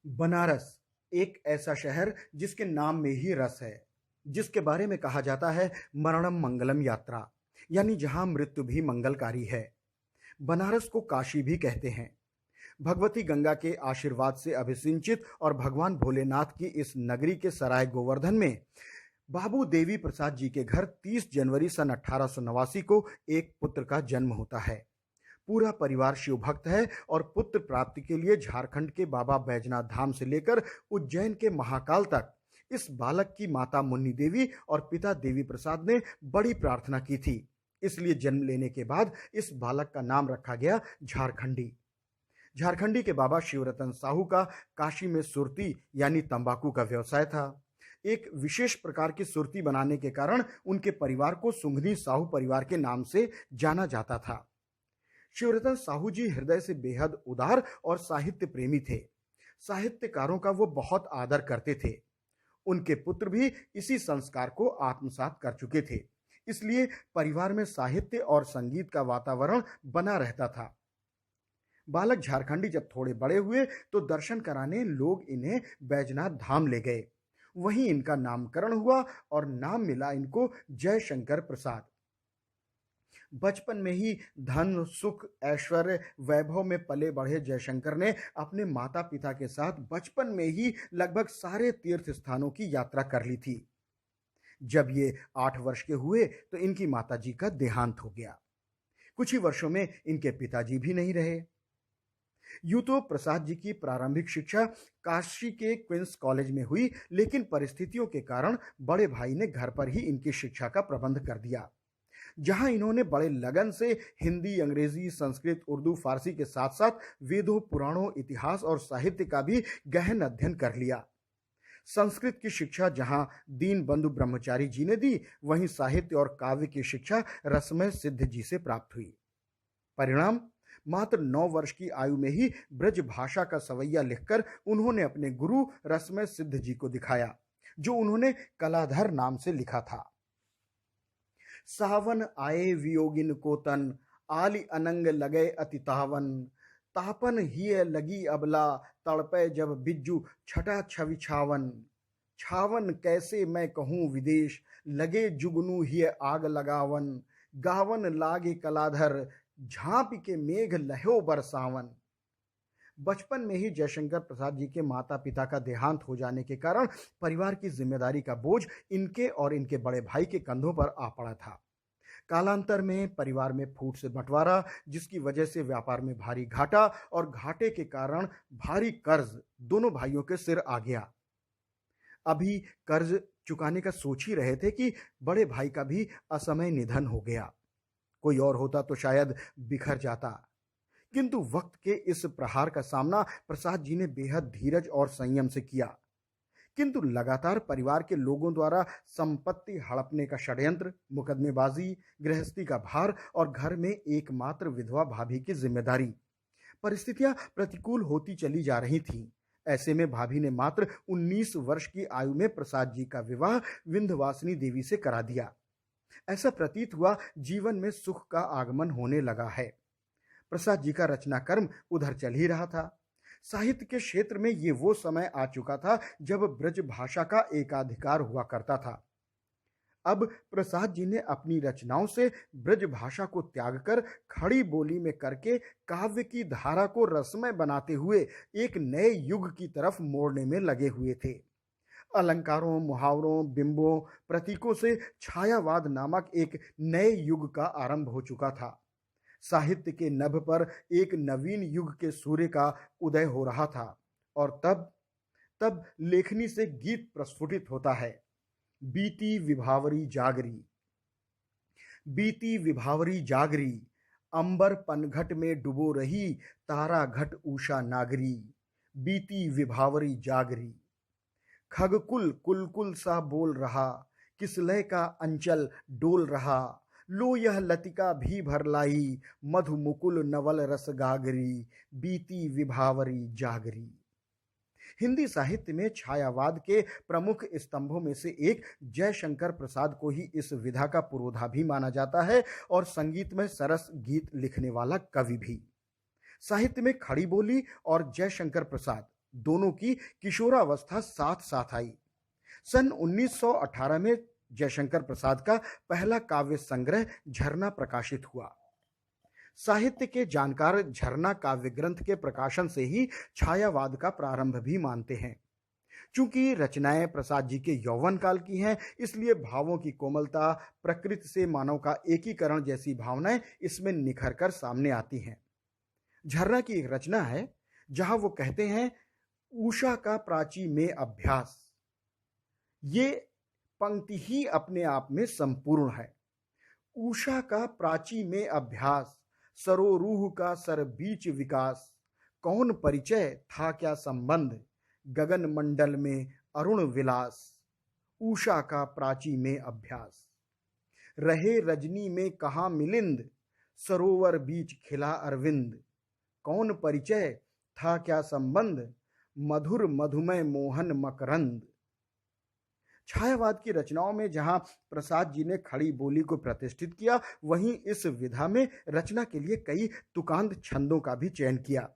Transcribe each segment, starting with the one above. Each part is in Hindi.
बनारस एक ऐसा शहर जिसके नाम में ही रस है, जिसके बारे में कहा जाता है मरणम मंगलम यात्रा, यानी जहां मृत्यु भी मंगलकारी है। बनारस को काशी भी कहते हैं। भगवती गंगा के आशीर्वाद से अभिसिंचित और भगवान भोलेनाथ की इस नगरी के सराय गोवर्धन में बाबू देवी प्रसाद जी के घर 30 जनवरी सन 1889 को एक पुत्र का जन्म होता है। पूरा परिवार शिव भक्त है और पुत्र प्राप्ति के लिए झारखंड के बाबा बैजनाथ धाम से लेकर उज्जैन के महाकाल तक इस बालक की माता मुन्नी देवी और पिता देवी प्रसाद ने बड़ी प्रार्थना की थी। इसलिए जन्म लेने के बाद इस बालक का नाम रखा गया झारखंडी। झारखंडी के बाबा शिवरतन साहू का काशी में सुरती यानी तंबाकू का व्यवसाय था। एक विशेष प्रकार की सुरती बनाने के कारण उनके परिवार को सुंघनी साहू परिवार के नाम से जाना जाता था। शिवरतन साहू जी हृदय से बेहद उदार और साहित्य प्रेमी थे। साहित्यकारों का वो बहुत आदर करते थे। उनके पुत्र भी इसी संस्कार को आत्मसात कर चुके थे। इसलिए परिवार में साहित्य और संगीत का वातावरण बना रहता था। बालक झारखंडी जब थोड़े बड़े हुए तो दर्शन कराने लोग इन्हें बैजनाथ धाम ले गए। वहीं इनका नामकरण हुआ और नाम मिला इनको जयशंकर प्रसाद। बचपन में ही धन सुख ऐश्वर्य वैभव में पले बढ़े जयशंकर ने अपने माता पिता के साथ बचपन में ही लगभग सारे तीर्थ स्थानों की यात्रा कर ली थी। जब ये 8 वर्ष के हुए तो इनकी माताजी का देहांत हो गया। कुछ ही वर्षों में इनके पिताजी भी नहीं रहे। यूं तो प्रसाद जी की प्रारंभिक शिक्षा काशी के क्वींस कॉलेज में हुई, लेकिन परिस्थितियों के कारण बड़े भाई ने घर पर ही इनकी शिक्षा का प्रबंध कर दिया, जहां इन्होंने बड़े लगन से हिंदी, अंग्रेजी, संस्कृत, उर्दू, फारसी के साथ साथ वेदों, पुराणों, इतिहास और साहित्य का भी गहन अध्ययन कर लिया। संस्कृत की शिक्षा जहां दीन बंधु ब्रह्मचारी जी ने दी, वहीं साहित्य और काव्य की शिक्षा रसमय सिद्ध जी से प्राप्त हुई। परिणाम, मात्र 9 वर्ष की आयु में ही ब्रज भाषा का सवैया लिखकर उन्होंने अपने गुरु रसमय सिद्ध जी को दिखाया, जो उन्होंने कलाधर नाम से लिखा था। सावन आए वियोगिन को तन, आली अनंग लगे अति तावन, तापन हिय लगी अबला, तड़पे जब बिज्जू छटा छवि छावन, छावन कैसे मैं कहूँ विदेश, लगे जुगनू हिय आग लगावन, गावन लागे कलाधर, झांप के मेघ लहो बरसावन। बचपन में ही जयशंकर प्रसाद जी के माता पिता का देहांत हो जाने के कारण परिवार की जिम्मेदारी का बोझ इनके और इनके बड़े भाई के कंधों पर आ पड़ा था। कालांतर में परिवार में फूट से बंटवारा, जिसकी वजह से व्यापार में भारी घाटा और घाटे के कारण भारी कर्ज दोनों भाइयों के सिर आ गया। अभी कर्ज चुकाने का सोच ही रहे थे कि बड़े भाई का भी असमय निधन हो गया। कोई और होता तो शायद बिखर जाता, किंतु वक्त के इस प्रहार का सामना प्रसाद जी ने बेहद धीरज और संयम से किया। किंतु लगातार परिवार के लोगों द्वारा संपत्ति हड़पने का षड्यंत्र, मुकदमेबाजी, गृहस्थी का भार और घर में एकमात्र विधवा भाभी की जिम्मेदारी, परिस्थितियां प्रतिकूल होती चली जा रही थीं। ऐसे में भाभी ने मात्र 19 वर्ष की आयु में प्रसाद जी का विवाह विंध्यवासिनी देवी से करा दिया। ऐसा प्रतीत हुआ जीवन में सुख का आगमन होने लगा है। प्रसाद जी का रचना कर्म उधर चल ही रहा था। साहित्य के क्षेत्र में ये वो समय आ चुका था जब ब्रज भाषा का एकाधिकार हुआ करता था। अब प्रसाद जी ने अपनी रचनाओं से ब्रज भाषा को त्याग कर खड़ी बोली में करके काव्य की धारा को रसमय बनाते हुए एक नए युग की तरफ मोड़ने में लगे हुए थे। अलंकारों, मुहावरों, बिंबों, प्रतीकों से छायावाद नामक एक नए युग का आरंभ हो चुका था। साहित्य के नभ पर एक नवीन युग के सूर्य का उदय हो रहा था और तब तब लेखनी से गीत प्रस्फुटित होता है। बीती विभावरी जागरी, बीती विभावरी जागरी, अंबर पनघट में डुबो रही, तारा घट उषा नागरी, बीती विभावरी जागरी। खगकुल कुलकुल सा बोल रहा, किस लय का अंचल डोल रहा, लो यह लतिका भी भर लाई, मधु मुकुल नवल रस गागरी, बीती विभावरी जागरी। हिंदी साहित्य में छायावाद के प्रमुख स्तंभों में से एक जयशंकर प्रसाद को ही इस विधा का पुरोधा भी माना जाता है और संगीत में सरस गीत लिखने वाला कवि भी। साहित्य में खड़ी बोली और जयशंकर प्रसाद दोनों की किशोरावस्था साथ साथ आई। सन 1918 में जयशंकर प्रसाद का पहला काव्य संग्रह झरना प्रकाशित हुआ। साहित्य के जानकार झरना काव्य ग्रंथ के प्रकाशन से ही छायावाद का प्रारंभ भी मानते हैं। चूंकि रचनाएं प्रसाद जी के यौवन काल की हैं, इसलिए भावों की कोमलता, प्रकृति से मानव का एकीकरण जैसी भावनाएं इसमें निखर कर सामने आती हैं। झरना की एक रचना है जहां वो कहते हैं, उषा का प्राची में अभ्यास। ये पंक्ति ही अपने आप में संपूर्ण है। उषा का प्राची में अभ्यास, सरोरूह का सर बीच विकास। कौन परिचय था क्या संबंध, गगन मंडल में अरुण विलास। उषा का प्राची में अभ्यास, रहे रजनी में कहाँ मिलिंद, सरोवर बीच खिला अरविंद। कौन परिचय था क्या संबंध, मधुर मधुमय मोहन मकरंद। छायावाद की रचनाओं में जहां प्रसाद जी ने खड़ी बोली को प्रतिष्ठित किया, वहीं इस विधा में रचना के लिए कई तुकांत छंदों का भी चयन किया,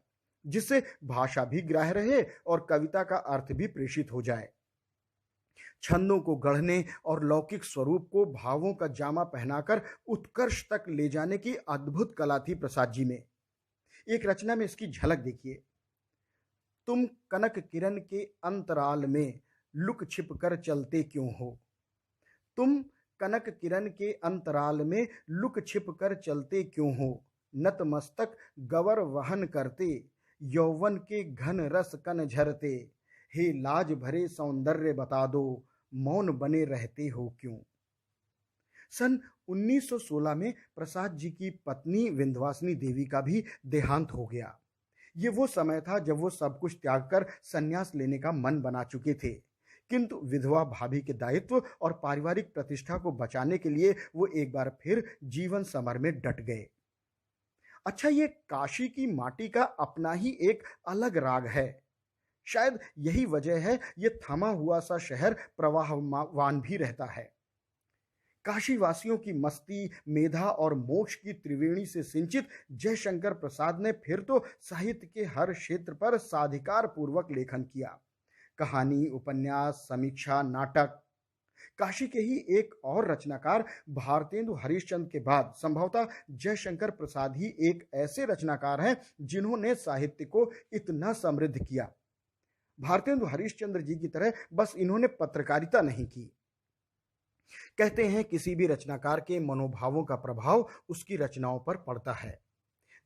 जिससे भाषा भी ग्राह्य रहे और कविता का अर्थ भी प्रेषित हो जाए। छंदों को गढ़ने और लौकिक स्वरूप को भावों का जामा पहनाकर उत्कर्ष तक ले जाने की अद्भुत कला थी प्रसाद जी में। एक रचना में इसकी झलक देखिए। तुम कनक किरण के अंतराल में लुक छिप कर चलते क्यों हो। तुम कनक किरण के अंतराल में लुक छिप कर चलते क्यों हो। नतमस्तक गवर वहन करते, यौवन के घन रस कन झरते। हे लाज भरे सौंदर्य बता दो, मौन बने रहते हो क्यों। सन 1916 में प्रसाद जी की पत्नी विंध्यवासिनी देवी का भी देहांत हो गया। ये वो समय था जब वो सब कुछ त्याग कर संन्यास लेने का मन बना चुके थे, किंतु विधवा भाभी के दायित्व और पारिवारिक प्रतिष्ठा को बचाने के लिए वो एक बार फिर जीवन समर में डट गए। अच्छा, ये काशी की माटी का अपना ही एक अलग राग है। शायद यही वजह है ये थमा हुआ सा शहर प्रवाहवान भी रहता है। काशी वासियों की मस्ती, मेधा और मोक्ष की त्रिवेणी से सिंचित जयशंकर प्रसाद ने फिर तो साहित्य के हर क्षेत्र पर साधिकार पूर्वक लेखन किया। कहानी, उपन्यास, समीक्षा, नाटक। काशी के ही एक और रचनाकार भारतेंदु हरिश्चंद्र के बाद संभवतः जयशंकर प्रसाद ही एक ऐसे रचनाकार हैं जिन्होंने साहित्य को इतना समृद्ध किया। भारतेंदु हरिश्चंद्र जी की तरह बस इन्होंने पत्रकारिता नहीं की। कहते हैं किसी भी रचनाकार के मनोभावों का प्रभाव उसकी रचनाओं पर पड़ता है।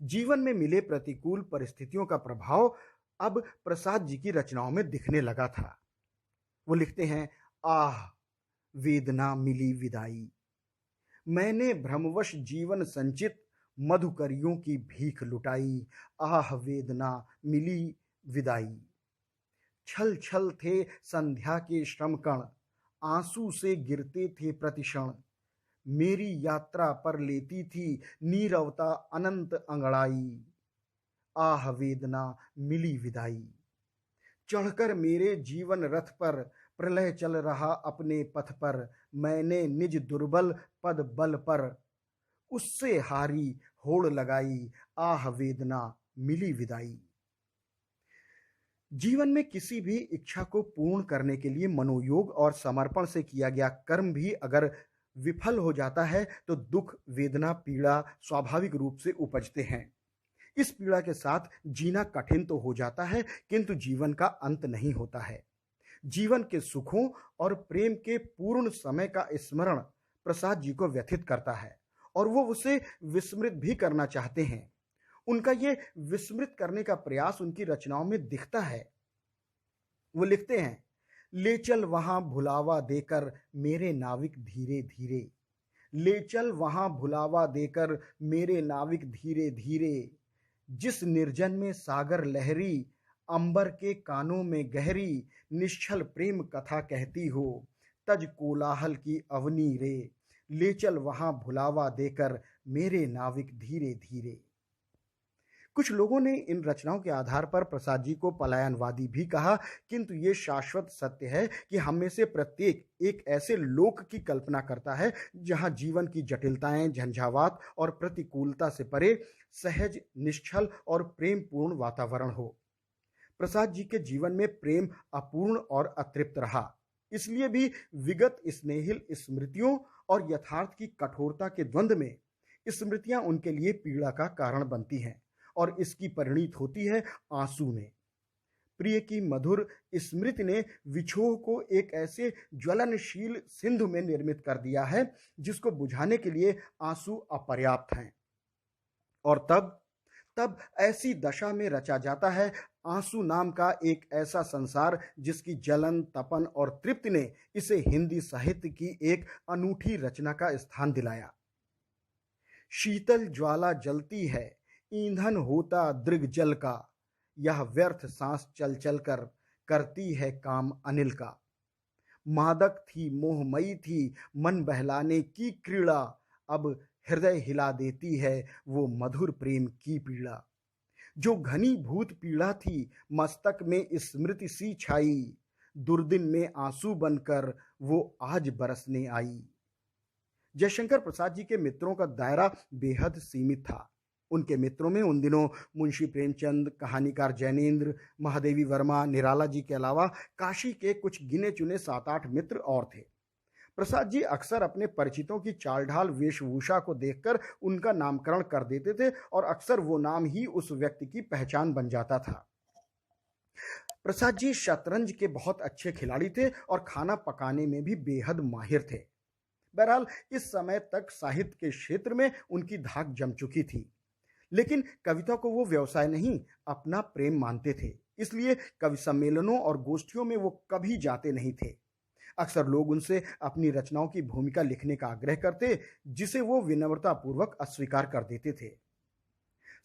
जीवन में मिले प्रतिकूल परिस्थितियों का प्रभाव अब प्रसाद जी की रचनाओं में दिखने लगा था। वो लिखते हैं, आह वेदना मिली विदाई, मैंने भ्रमवश जीवन संचित मधुकरियों की भीख लुटाई। आह वेदना मिली विदाई, छल छल थे संध्या के श्रम कण, आंसू से गिरते थे प्रतिक्षण। मेरी यात्रा पर लेती थी नीरवता अनंत अंगड़ाई। आह वेदना मिली विदाई, चढ़कर मेरे जीवन रथ पर प्रलय चल रहा अपने पथ पर। मैंने निज दुर्बल पद बल पर उससे हारी होड़ लगाई। आह वेदना मिली विदाई। जीवन में किसी भी इच्छा को पूर्ण करने के लिए मनोयोग और समर्पण से किया गया कर्म भी अगर विफल हो जाता है तो दुख, वेदना, पीड़ा स्वाभाविक रूप से उपजते हैं। इस पीड़ा के साथ जीना कठिन तो हो जाता है, किंतु जीवन का अंत नहीं होता है। जीवन के सुखों और प्रेम के पूर्ण समय का स्मरण प्रसाद जी को व्यथित करता है और वो उसे विस्मृत भी करना चाहते हैं। उनका ये विस्मृत करने का प्रयास उनकी रचनाओं में दिखता है। वो लिखते हैं, ले चल वहां भुलावा देकर मेरे नाविक धीरे धीरे। ले चल वहां भुलावा देकर मेरे नाविक धीरे धीरे। जिस निर्जन में सागर लहरी, अंबर के कानों में गहरी। निश्चल प्रेम कथा कहती हो, तज कोलाहल की अवनी रे। ले चल वहां भुलावा देकर मेरे नाविक धीरे धीरे। कुछ लोगों ने इन रचनाओं के आधार पर प्रसाद जी को पलायनवादी भी कहा, किंतु ये शाश्वत सत्य है कि हम में से प्रत्येक एक ऐसे लोक की कल्पना करता है जहां जीवन की जटिलताएं, झंझावात और प्रतिकूलता से परे सहज, निश्चल और प्रेमपूर्ण वातावरण हो। प्रसाद जी के जीवन में प्रेम अपूर्ण और अतृप्त रहा, इसलिए भी विगत स्नेहिल स्मृतियों और यथार्थ की कठोरता के द्वंद्व में स्मृतियां उनके लिए पीड़ा का कारण बनती हैं और इसकी परिणीत होती है आंसू में। प्रिय की मधुर स्मृति ने विछोह को एक ऐसे ज्वलनशील सिंधु में निर्मित कर दिया है जिसको बुझाने के लिए आंसू अपर्याप्त हैं। और तब तब ऐसी दशा में रचा जाता है आंसू नाम का एक ऐसा संसार जिसकी जलन, तपन और तृप्ति ने इसे हिंदी साहित्य की एक अनूठी रचना का स्थान दिलाया। शीतल ज्वाला जलती है, ईंधन होता दृग जल का, यह व्यर्थ सांस चल चल कर करती है काम अनिल का। मादक थी, मोहमयी थी, मन बहलाने की क्रीड़ा, अब हृदय हिला देती है वो मधुर प्रेम की पीड़ा। जो घनी भूत पीड़ा थी, मस्तक में स्मृति सी छाई, दुर्दिन में आंसू बनकर वो आज बरसने आई। जयशंकर प्रसाद जी के मित्रों का दायरा बेहद सीमित था। उनके मित्रों में उन दिनों मुंशी प्रेमचंद, कहानीकार जैनेन्द्र, महादेवी वर्मा, निराला जी के अलावा काशी के कुछ गिने चुने 7-8 मित्र और थे। प्रसाद जी अक्सर अपने परिचितों की चालढाल वेशभूषा को देखकर उनका नामकरण कर देते थे और अक्सर वो नाम ही उस व्यक्ति की पहचान बन जाता था। प्रसाद जी शतरंज के बहुत अच्छे खिलाड़ी थे और खाना पकाने में भी बेहद माहिर थे। बहरहाल इस समय तक साहित्य के क्षेत्र में उनकी धाक जम चुकी थी, लेकिन कविता को वो व्यवसाय नहीं, अपना प्रेम मानते थे। इसलिए कवि सम्मेलनों और गोष्ठियों में वो कभी जाते नहीं थे। अक्सर लोग उनसे अपनी रचनाओं की भूमिका लिखने का आग्रह करते, जिसे वो विनम्रतापूर्वक अस्वीकार कर देते थे।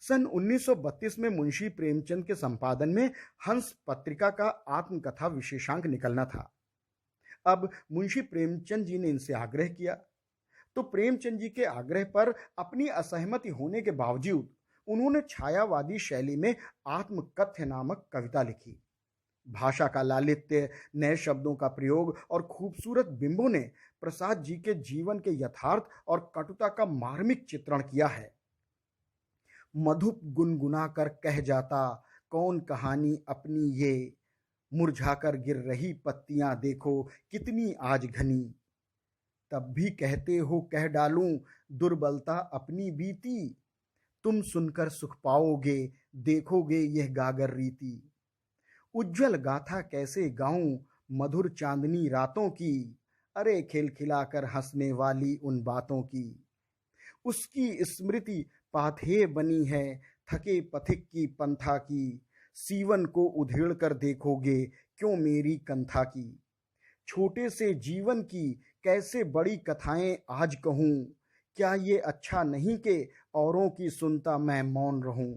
सन 1932 में मुंशी प्रेमचंद के संपादन में हंस पत्रिका का आत्मकथा विशेषांक निकलना था। अब मुंशी प्रेमचंद जी ने इनसे आग्रह किया, तो प्रेमचंद जी के आग्रह पर अपनी असहमति होने के बावजूद उन्होंने छायावादी शैली में आत्मकथ्य नामक कविता लिखी। भाषा का लालित्य, नए शब्दों का प्रयोग और खूबसूरत बिंबों ने प्रसाद जी के जीवन के यथार्थ और कटुता का मार्मिक चित्रण किया है। मधुप गुनगुना कर कह जाता कौन कहानी अपनी ये, मुरझाकर गिर रही पत्तियां देखो कितनी आज घनी, तब भी कहते हो कह डालूं दुर्बलता अपनी बीती, तुम सुनकर सुख पाओगे देखोगे यह गागर रीति। उज्जवल गाथा कैसे गाऊं मधुर चांदनी रातों की, अरे खिलखिलाकर हंसने वाली उन बातों की। उसकी स्मृति पाथेय बनी है थके पथिक की पंथा की, सीवन को उधेड़ कर देखोगे क्यों मेरी कंथा की। छोटे से जीवन की कैसे बड़ी कथाएं आज कहूं, क्या ये अच्छा नहीं कि औरों की सुनता मैं मौन रहूं।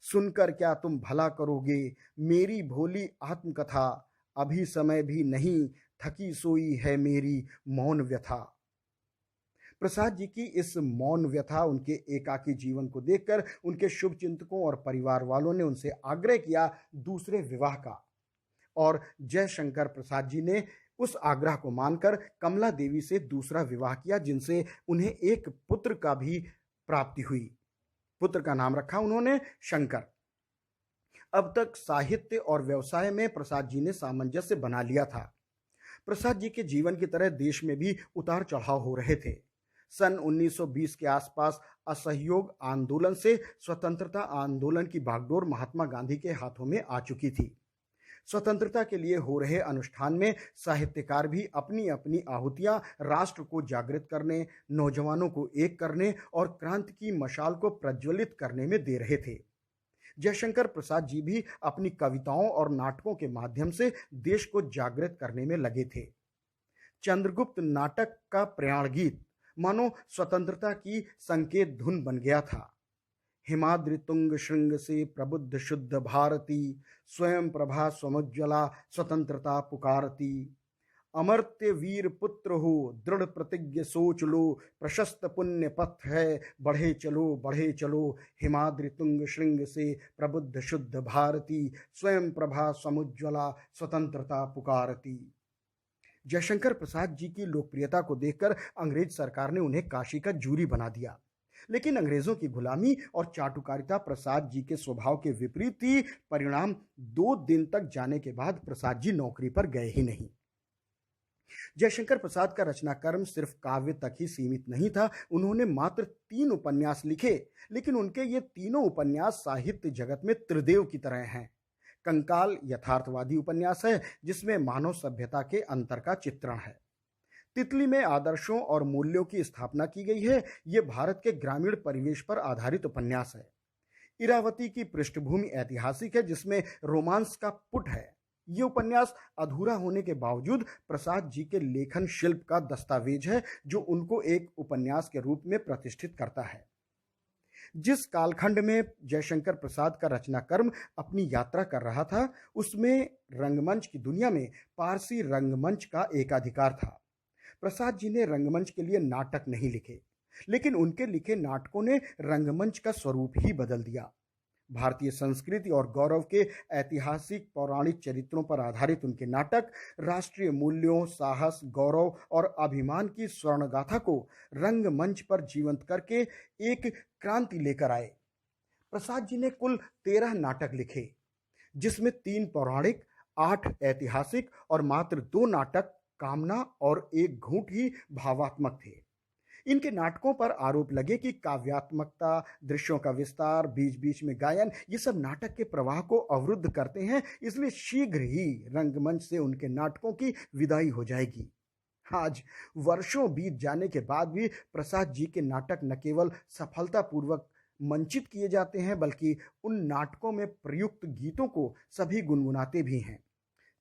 सुनकर क्या तुम भला करोगे मेरी भोली आत्मकथा, अभी समय भी नहीं थकी सोई है मेरी मौन व्यथा। प्रसाद जी की इस मौन व्यथा, उनके एकाकी जीवन को देखकर उनके शुभचिंतकों और परिवार वालों ने उनसे आग्रह किया दूसरे विवाह का, और जयशंकर प्रसाद जी ने उस आग्रह को मानकर कमला देवी से दूसरा विवाह किया, जिनसे उन्हें एक पुत्र का भी प्राप्ति हुई। पुत्र का नाम रखा उन्होंने शंकर। अब तक साहित्य और व्यवसाय में प्रसाद जी ने सामंजस्य बना लिया था। प्रसाद जी के जीवन की तरह देश में भी उतार चढ़ाव हो रहे थे। सन 1920 के आसपास असहयोग आंदोलन से स्वतंत्रता आंदोलन की बागडोर महात्मा गांधी के हाथों में आ चुकी थी। स्वतंत्रता के लिए हो रहे अनुष्ठान में साहित्यकार भी अपनी अपनी आहुतियां राष्ट्र को जागृत करने, नौजवानों को एक करने और क्रांति की मशाल को प्रज्वलित करने में दे रहे थे। जयशंकर प्रसाद जी भी अपनी कविताओं और नाटकों के माध्यम से देश को जागृत करने में लगे थे। चंद्रगुप्त नाटक का प्रयाण गीत मानो स्वतंत्रता की संकेत धुन बन गया था। हिमाद्रि तुंग श्रृंग से प्रबुद्ध शुद्ध भारती, स्वयं प्रभा स्वमुज्ज्वला स्वतंत्रता पुकारती। अमर्त्य वीर पुत्र हो दृढ़ प्रतिज्ञ सोच लो, प्रशस्त पुण्य पथ है बढ़े चलो, हिमाद्रि तुंग श्रृंग से प्रबुद्ध शुद्ध भारती, स्वयं प्रभा स्वमुज्ज्वला स्वतंत्रता पुकारती। जयशंकर प्रसाद जी की लोकप्रियता को देखकर अंग्रेज सरकार ने उन्हें काशी का जूरी बना दिया। लेकिन अंग्रेजों की गुलामी और चाटुकारिता प्रसाद जी के स्वभाव के विपरीत थी। परिणाम 2 दिन तक जाने के बाद प्रसाद जी नौकरी पर गए ही नहीं। जयशंकर प्रसाद का रचना कर्म सिर्फ काव्य तक ही सीमित नहीं था। उन्होंने मात्र 3 उपन्यास लिखे, लेकिन उनके ये तीनों उपन्यास साहित्य जगत में त्रिदेव की तरह हैं। कंकाल यथार्थवादी उपन्यास है, जिसमें मानव सभ्यता के अंतर का चित्रण है। तितली में आदर्शों और मूल्यों की स्थापना की गई है। यह भारत के ग्रामीण परिवेश पर आधारित उपन्यास है। इरावती की पृष्ठभूमि ऐतिहासिक है, जिसमें रोमांस का पुट है। ये उपन्यास अधूरा होने के बावजूद प्रसाद जी के लेखन शिल्प का दस्तावेज है, जो उनको एक उपन्यास के रूप में प्रतिष्ठित करता है। जिस कालखंड में जयशंकर प्रसाद का रचना कर्म अपनी यात्रा कर रहा था, उसमें रंगमंच की दुनिया में पारसी रंगमंच का एकाधिकार था। प्रसाद जी ने रंगमंच के लिए नाटक नहीं लिखे, लेकिन उनके लिखे नाटकों ने रंगमंच का स्वरूप ही बदल दिया। भारतीय संस्कृति और गौरव के ऐतिहासिक पौराणिक चरित्रों पर आधारित उनके नाटक राष्ट्रीय मूल्यों, साहस, गौरव और अभिमान की स्वर्णगाथा को रंगमंच पर जीवंत करके एक क्रांति लेकर आए। प्रसाद जी ने कुल 13 नाटक लिखे, जिसमें 3 पौराणिक, 8 ऐतिहासिक और मात्र 2 नाटक कामना और एक घूंट ही भावात्मक थे। इनके नाटकों पर आरोप लगे कि काव्यात्मकता, दृश्यों का विस्तार, बीच बीच में गायन, ये सब नाटक के प्रवाह को अवरुद्ध करते हैं, इसलिए शीघ्र ही रंगमंच से उनके नाटकों की विदाई हो जाएगी। आज वर्षों बीत जाने के बाद भी प्रसाद जी के नाटक न केवल सफलतापूर्वक मंचित किए जाते हैं, बल्कि उन नाटकों में प्रयुक्त गीतों को सभी गुनगुनाते भी हैं।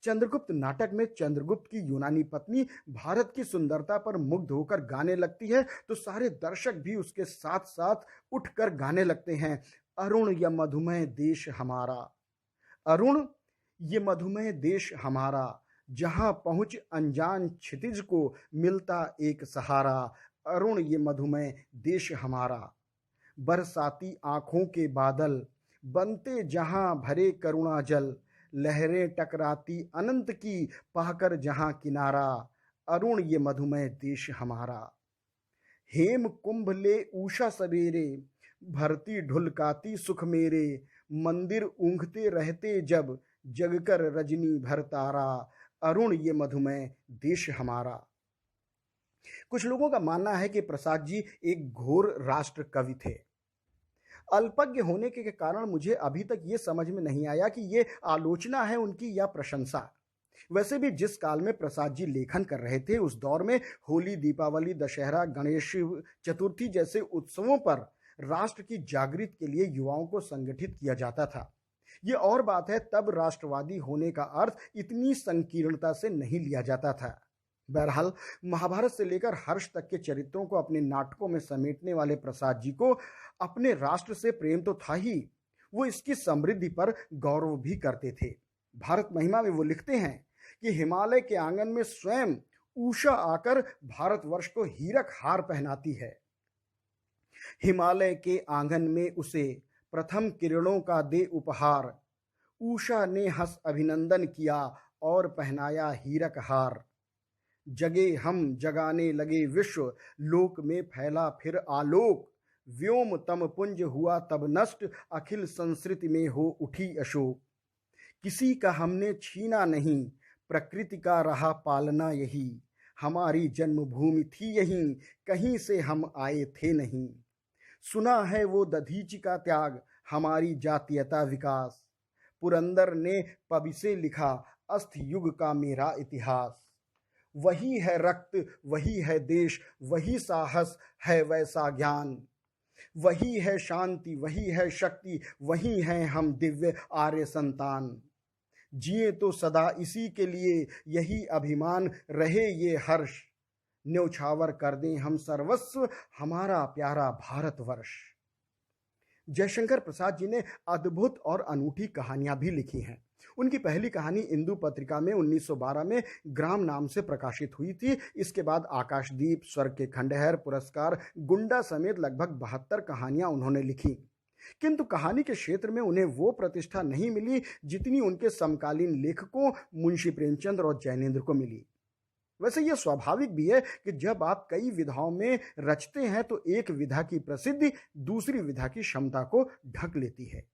चंद्रगुप्त नाटक में चंद्रगुप्त की यूनानी पत्नी भारत की सुंदरता पर मुग्ध होकर गाने लगती है, तो सारे दर्शक भी उसके साथ साथ उठकर गाने लगते हैं, अरुण ये मधुमेह देश हमारा, अरुण ये मधुमेह देश हमारा, जहां पहुंच अनजान क्षितिज को मिलता एक सहारा, अरुण ये मधुमेह देश हमारा। बरसाती आंखों के बादल बनते जहां भरे करुणा जल, लहरें टकराती अनंत की पाकर जहां किनारा, अरुण ये मधुमेह देश हमारा। हेम कुंभ ले उषा सवेरे, भरती ढुलकाती सुख मेरे, मंदिर ऊंघते रहते जब, जगकर रजनी भर तारा, अरुण ये मधुमेह देश हमारा। कुछ लोगों का मानना है कि प्रसाद जी एक घोर राष्ट्र कवि थे। अल्पज्ञ होने के कारण मुझे अभी तक ये समझ में नहीं आया कि ये आलोचना है उनकी या प्रशंसा। वैसे भी जिस काल में प्रसाद जी लेखन कर रहे थे, उस दौर में होली, दीपावली, दशहरा, गणेश चतुर्थी जैसे उत्सवों पर राष्ट्र की जागृति के लिए युवाओं को संगठित किया जाता था। ये और बात है, तब राष्ट्रवादी होने का अर्थ इतनी संकीर्णता से नहीं लिया जाता था। बहरहाल, महाभारत से लेकर हर्ष तक के चरित्रों को अपने नाटकों में समेटने वाले प्रसाद जी को अपने राष्ट्र से प्रेम तो था ही, वो इसकी समृद्धि पर गौरव भी करते थे। भारत महिमा में वो लिखते हैं कि हिमालय के आंगन में स्वयं उषा आकर भारतवर्ष को हीरक हार पहनाती है। हिमालय के आंगन में उसे प्रथम किरणों का दे उपहार, उषा ने हंस अभिनंदन किया और पहनाया हीरक हार। जगे हम जगाने लगे विश्व, लोक में फैला फिर आलोक, व्योम तम पुंज हुआ तब नष्ट, अखिल संस्कृति में हो उठी अशोक। किसी का हमने छीना नहीं, प्रकृति का रहा पालना यही, हमारी जन्मभूमि थी यहीं, कहीं से हम आए थे नहीं। सुना है वो दधीचि का त्याग, हमारी जातीयता विकास, पुरंदर ने पबि से लिखा, अस्थ युग का मेरा इतिहास। वही है रक्त, वही है देश, वही साहस है वैसा ज्ञान, वही है शांति, वही है शक्ति, वही हैं हम दिव्य आर्य संतान। जिए तो सदा इसी के लिए, यही अभिमान रहे ये हर्ष, न्यौछावर कर दें हम सर्वस्व, हमारा प्यारा भारतवर्ष। जयशंकर प्रसाद जी ने अद्भुत और अनूठी कहानियां भी लिखी हैं। उनकी पहली कहानी इंदु पत्रिका में 1912 में ग्राम नाम से प्रकाशित हुई थी। इसके बाद आकाशदीप, स्वर्ग के खंडहर, पुरस्कार, गुंडा समेत लगभग 72 कहानियां उन्होंने लिखी। किंतु कहानी के क्षेत्र में उन्हें वो प्रतिष्ठा नहीं मिली जितनी उनके समकालीन लेखकों मुंशी प्रेमचंद और जैनेन्द्र को मिली। वैसे यह स्वाभाविक भी है कि जब आप कई विधाओं में रचते हैं तो एक विधा की प्रसिद्धि दूसरी विधा की क्षमता को ढक लेती है।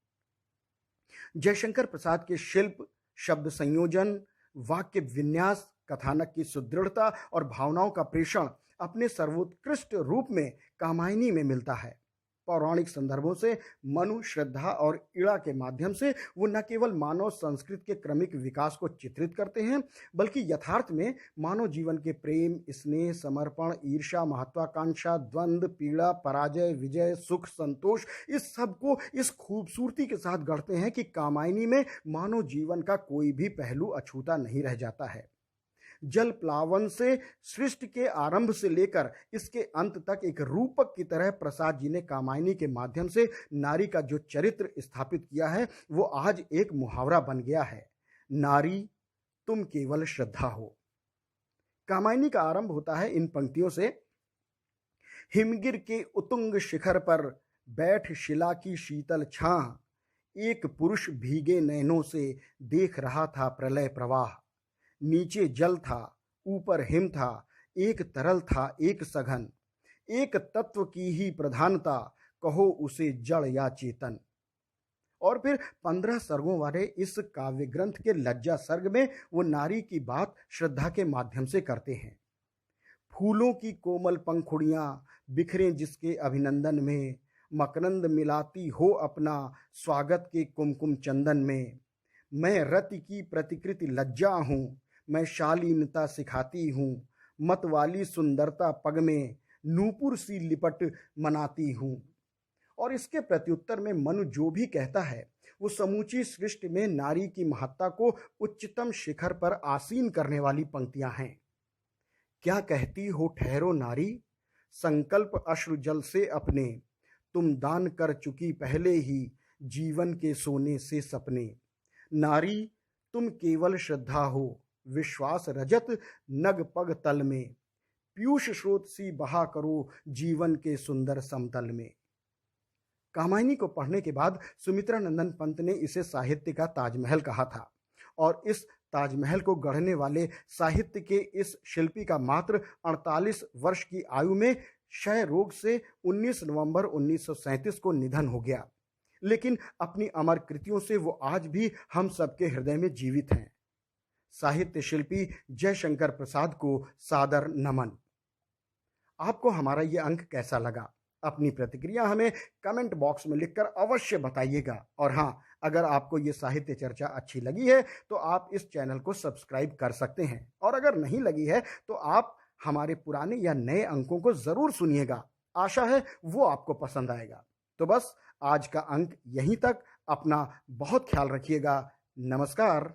जयशंकर प्रसाद के शिल्प, शब्द संयोजन, वाक्य विन्यास, कथानक की सुदृढ़ता और भावनाओं का प्रेषण अपने सर्वोत्कृष्ट रूप में कामायनी में मिलता है। पौराणिक संदर्भों से मनु, श्रद्धा और इड़ा के माध्यम से वो न केवल मानव संस्कृति के क्रमिक विकास को चित्रित करते हैं, बल्कि यथार्थ में मानव जीवन के प्रेम, स्नेह, समर्पण, ईर्ष्या, महत्वाकांक्षा, द्वंद्व, पीड़ा, पराजय, विजय, सुख, संतोष, इस सब को इस खूबसूरती के साथ गढ़ते हैं कि कामायनी में मानव जीवन का कोई भी पहलू अछूता नहीं रह जाता है। जल प्लावन से सृष्टि के आरंभ से लेकर इसके अंत तक एक रूपक की तरह प्रसाद जी ने कामायनी के माध्यम से नारी का जो चरित्र स्थापित किया है वो आज एक मुहावरा बन गया है, नारी तुम केवल श्रद्धा हो। कामायनी का आरंभ होता है इन पंक्तियों से, हिमगिर के उतुंग शिखर पर बैठ शिला की शीतल छां, एक पुरुष भीगे नैनों से देख रहा था प्रलय प्रवाह। नीचे जल था, ऊपर हिम था, एक तरल था एक सघन, एक तत्व की ही प्रधानता, कहो उसे जड़ या चेतन। और फिर 15 सर्गों वाले इस काव्य ग्रंथ के लज्जा सर्ग में वो नारी की बात श्रद्धा के माध्यम से करते हैं। फूलों की कोमल पंखुड़ियां बिखरें जिसके अभिनंदन में, मकरंद मिलाती हो अपना स्वागत के कुमकुम चंदन में। मैं रति की प्रतिकृति लज्जा हूँ, मैं शालीनता सिखाती हूँ, मत वाली सुंदरता पग में, नूपुर सी लिपट मनाती हूँ। और इसके प्रत्युत्तर में मनु जो भी कहता है वो समूची सृष्टि में नारी की महत्ता को उच्चतम शिखर पर आसीन करने वाली पंक्तियां हैं। क्या कहती हो ठहरो नारी, संकल्प अश्रु जल से अपने, तुम दान कर चुकी पहले ही जीवन के सोने से सपने। नारी तुम केवल श्रद्धा हो, विश्वास रजत नग पग तल में, पीयूष स्रोत सी बहा करो जीवन के सुंदर समतल में। कामायनी को पढ़ने के बाद सुमित्रा नंदन पंत ने इसे साहित्य का ताजमहल कहा था और इस ताजमहल को गढ़ने वाले साहित्य के इस शिल्पी का मात्र 48 वर्ष की आयु में क्षय रोग से 19 नवंबर 1937 को निधन हो गया। लेकिन अपनी अमर कृतियों से वो आज भी हम सबके हृदय में जीवित हैं। साहित्य शिल्पी जयशंकर प्रसाद को सादर नमन। आपको हमारा ये अंक कैसा लगा? अपनी प्रतिक्रिया हमें कमेंट बॉक्स में लिखकर अवश्य बताइएगा। और हाँ, अगर आपको ये साहित्य चर्चा अच्छी लगी है तो आप इस चैनल को सब्सक्राइब कर सकते हैं, और अगर नहीं लगी है तो आप हमारे पुराने या नए अंकों को ज़रूर सुनिएगा। आशा है वो आपको पसंद आएगा। तो बस आज का अंक यहीं तक। अपना बहुत ख्याल रखिएगा। नमस्कार।